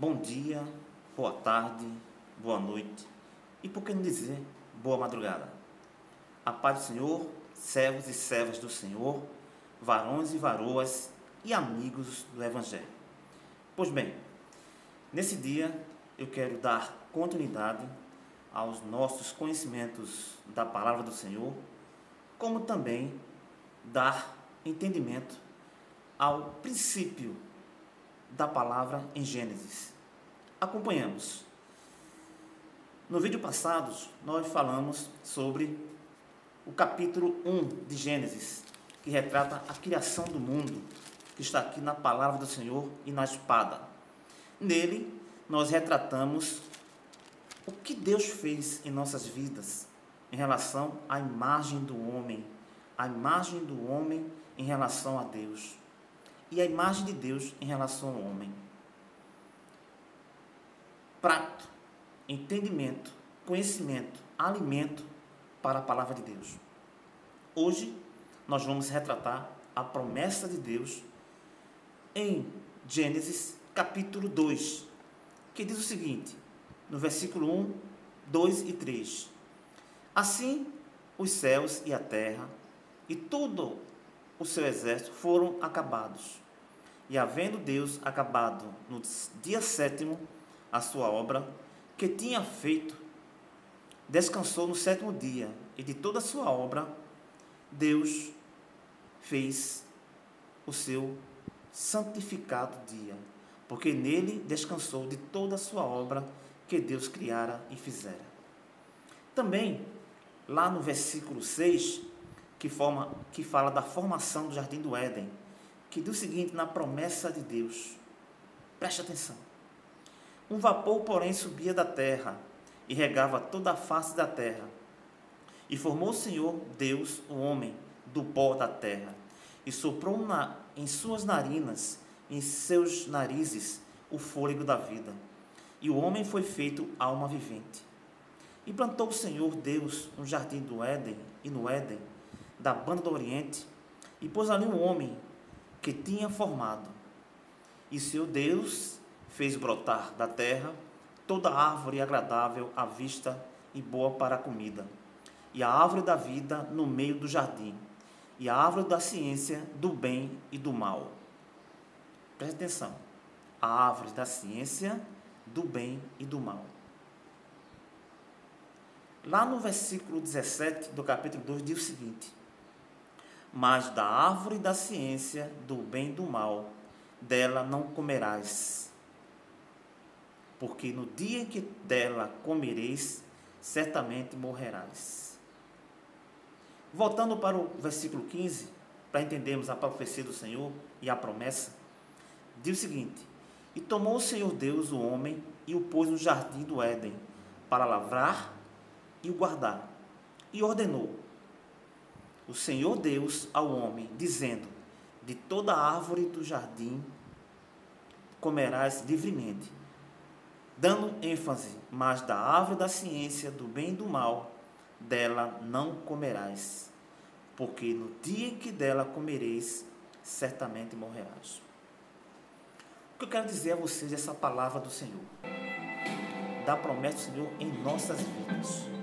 Bom dia, boa tarde, boa noite e por que não dizer boa madrugada. A paz do Senhor, servos e servas do Senhor, varões e varoas e amigos do Evangelho. Pois bem, nesse dia eu quero dar continuidade aos nossos conhecimentos da palavra do Senhor, como também dar entendimento ao princípio da palavra em Gênesis. Acompanhamos. No vídeo passado, nós falamos sobre o capítulo 1 de Gênesis, que retrata a criação do mundo, que está aqui na palavra do Senhor e na espada. Nele, nós retratamos o que Deus fez em nossas vidas em relação à imagem do homem, a imagem do homem em relação a Deus e a imagem de Deus em relação ao homem. Prato, entendimento, conhecimento, alimento para a palavra de Deus. Hoje nós vamos retratar a promessa de Deus em Gênesis capítulo 2, que diz o seguinte, no versículo 1, 2 e 3. Assim os céus e a terra e todo o seu exército foram acabados. E havendo Deus acabado no dia sétimo a sua obra que tinha feito, descansou no sétimo dia, e de toda a sua obra Deus fez o seu santificado dia, porque nele descansou de toda a sua obra que Deus criara e fizera. Também, lá no versículo 6, que fala da formação do Jardim do Éden, que diz o seguinte na promessa de Deus. Preste atenção. Um vapor, porém, subia da terra e regava toda a face da terra. E formou o Senhor Deus o homem do pó da terra, e soprou em suas narinas, em seus narizes, o fôlego da vida. E o homem foi feito alma vivente. E plantou o Senhor Deus um jardim do Éden, e no Éden, da banda do Oriente, e pôs ali um homem que tinha formado. E o Senhor Deus fez brotar da terra toda árvore agradável à vista e boa para a comida, e a árvore da vida no meio do jardim, e a árvore da ciência do bem e do mal. Preste atenção. A árvore da ciência do bem e do mal. Lá no versículo 17 do capítulo 2 diz o seguinte: mas da árvore da ciência do bem e do mal, dela não comerás, porque no dia em que dela comereis, certamente morrerás. Voltando para o versículo 15, para entendermos a profecia do Senhor e a promessa, diz o seguinte: e tomou o Senhor Deus o homem e o pôs no jardim do Éden, para lavrar e o guardar. E ordenou o Senhor Deus ao homem, dizendo: de toda árvore do jardim comerás livremente, dando ênfase, mas da árvore da ciência do bem e do mal, dela não comerás, porque no dia em que dela comereis, certamente morrerás. O que eu quero dizer a vocês essa palavra do Senhor, da promessa do Senhor em nossas vidas.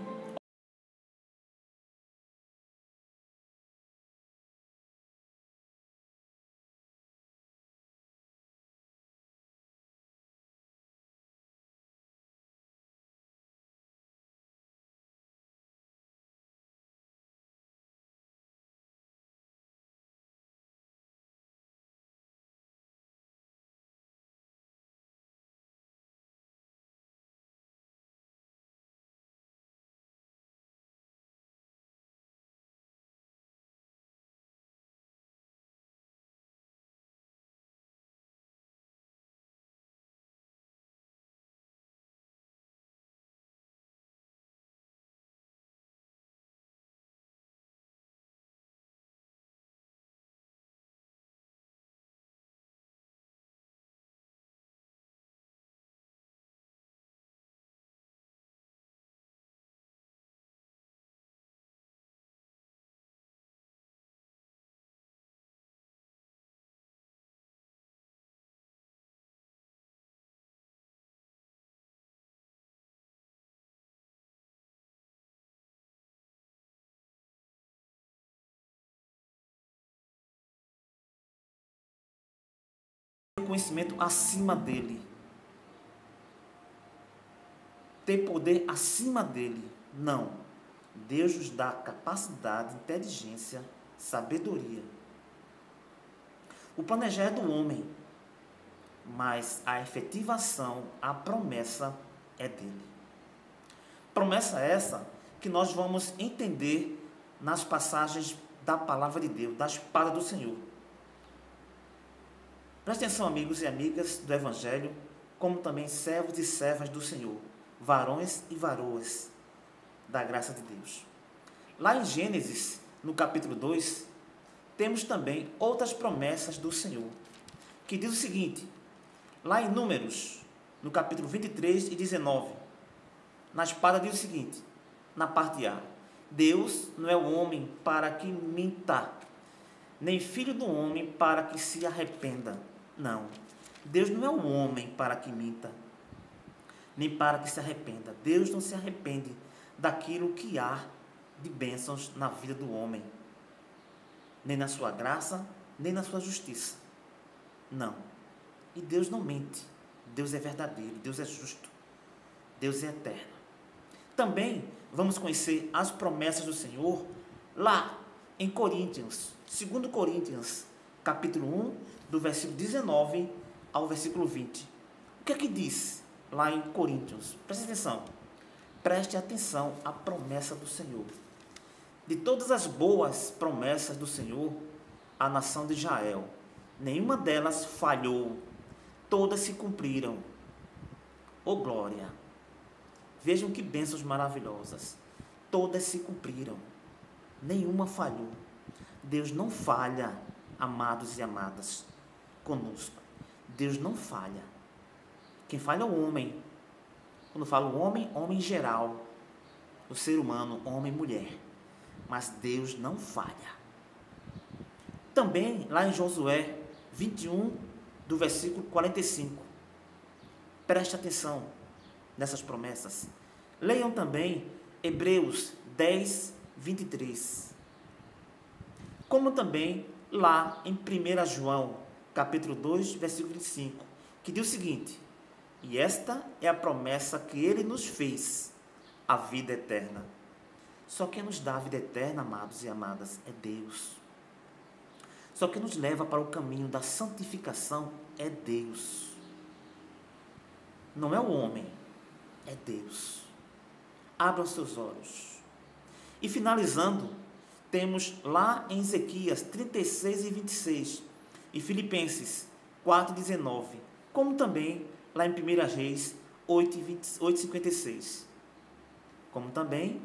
um conhecimento acima dele, ter poder acima dele. Não. Deus nos dá capacidade, inteligência, sabedoria. O planejar é do homem, mas a efetivação, a promessa é dele. Promessa essa que nós vamos entender nas passagens da palavra de Deus, da espada do Senhor. Preste atenção, amigos e amigas do Evangelho, como também servos e servas do Senhor, varões e varoas da graça de Deus. Lá em Gênesis, no capítulo 2, temos também outras promessas do Senhor, que diz o seguinte, lá em Números, no capítulo 23 e 19, na espada diz o seguinte, na parte A, Deus não é o homem para que minta, nem filho do homem para que se arrependa. Não, Deus não é o homem para que minta, nem para que se arrependa. Deus não se arrepende daquilo que há de bênçãos na vida do homem, nem na sua graça, nem na sua justiça. Não. E Deus não mente. Deus é verdadeiro, Deus é justo, Deus é eterno. Também vamos conhecer as promessas do Senhor lá em Coríntios, 2 Coríntios, capítulo 1, do versículo 19 ao versículo 20. O que é que diz lá em Coríntios? Preste atenção à promessa do Senhor. De todas as boas promessas do Senhor à nação de Israel, nenhuma delas falhou, todas se cumpriram. Oh glória! Vejam que bênçãos maravilhosas. Todas se cumpriram. Nenhuma falhou. Deus não falha, amados e amadas, conosco. Deus não falha. Quem falha é o homem. Quando falo homem, homem em geral. O ser humano, homem e mulher. Mas Deus não falha. Também, lá em Josué 21, do versículo 45. Preste atenção nessas promessas. Leiam também Hebreus 10, 23. Como também lá em 1 João, capítulo 2, versículo 25, que diz o seguinte, e esta é a promessa que ele nos fez, a vida eterna. Só quem nos dá a vida eterna, amados e amadas, é Deus. Só quem nos leva para o caminho da santificação é Deus. Não é o homem, é Deus. Abram seus olhos. E finalizando, temos lá em Ezequias 36 e 26 e Filipenses 4, 19, como também lá em 1 Reis 8, 56. Como também,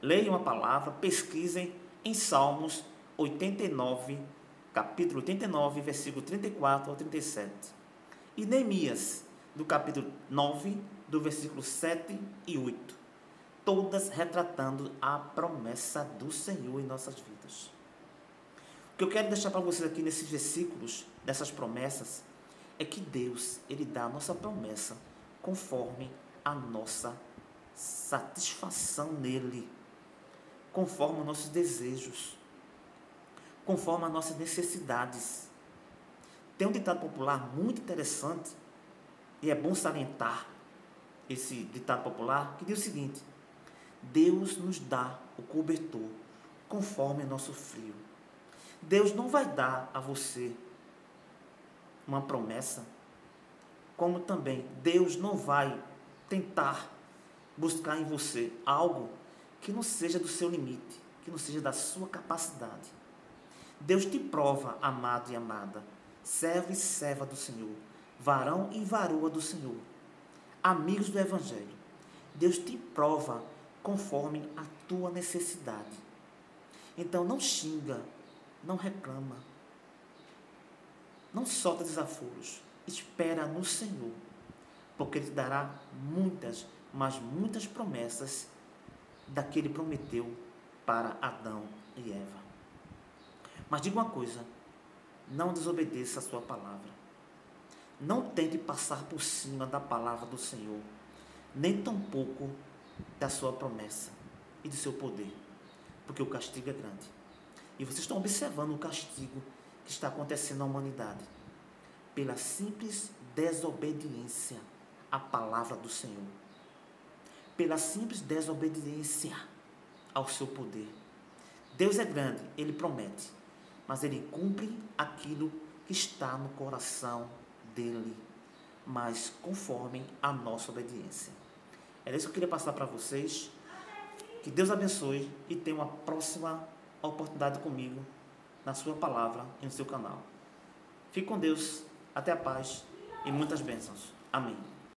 leiam a palavra, pesquisem em Salmos 89, capítulo 89, versículo 34 ao 37. E Neemias, do capítulo 9, do versículo 7 e 8. Todas retratando a promessa do Senhor em nossas vidas. O que eu quero deixar para vocês aqui nesses versículos, nessas promessas, é que Deus, Ele dá a nossa promessa conforme a nossa satisfação nele, conforme os nossos desejos, conforme as nossas necessidades. Tem um ditado popular muito interessante, e é bom salientar esse ditado popular, que diz o seguinte, Deus nos dá o cobertor conforme o nosso frio. Deus não vai dar a você uma promessa, como também Deus não vai tentar buscar em você algo que não seja do seu limite, que não seja da sua capacidade. Deus te prova, amado e amada, servo e serva do Senhor, varão e varoa do Senhor, amigos do Evangelho. Deus te prova conforme a tua necessidade. Então não xinga, não reclama, não solta desaforos, espera no Senhor, porque Ele te dará muitas, mas muitas promessas daquele que prometeu para Adão e Eva. Mas diga uma coisa, não desobedeça a sua palavra. Não tente passar por cima da palavra do Senhor, nem tampouco da sua promessa e do seu poder, porque o castigo é grande. E vocês estão observando o castigo que está acontecendo na humanidade. pela simples desobediência à palavra do Senhor, pela simples desobediência ao seu poder. Deus é grande, Ele promete, mas Ele cumpre aquilo que está no coração dEle, mas conforme a nossa obediência. Era isso que eu queria passar para vocês. Que Deus abençoe e tenha uma próxima oportunidade comigo na sua palavra e no seu canal. Fique com Deus, até a paz e muitas bênçãos. Amém.